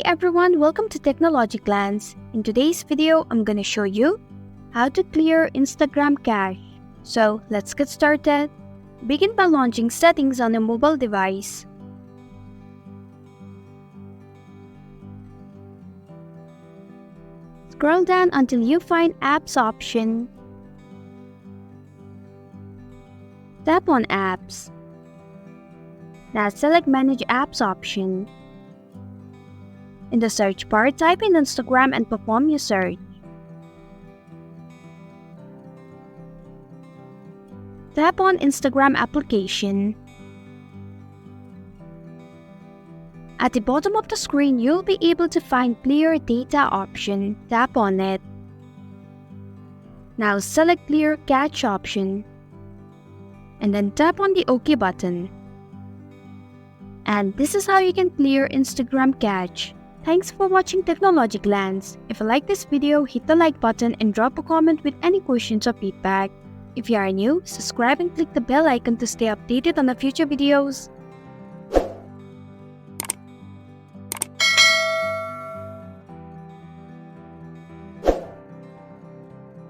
Hey everyone, welcome to technologyglance. In today's video, I'm gonna show you how to clear Instagram cache. So let's get started. Begin by launching settings on a mobile device. Scroll down until you find Apps option. Tap on Apps. Now select Manage Apps option. In the search bar, type in Instagram and perform your search. Tap on Instagram application. At the bottom of the screen, you'll be able to find Clear Data option. Tap on it. Now select Clear Cache option. And then tap on the OK button. And this is how you can clear Instagram cache. Thanks for watching technologyglance. If you like this video, hit the like button and drop a comment with any questions or feedback. If you are new, subscribe and click the bell icon to stay updated on the future videos.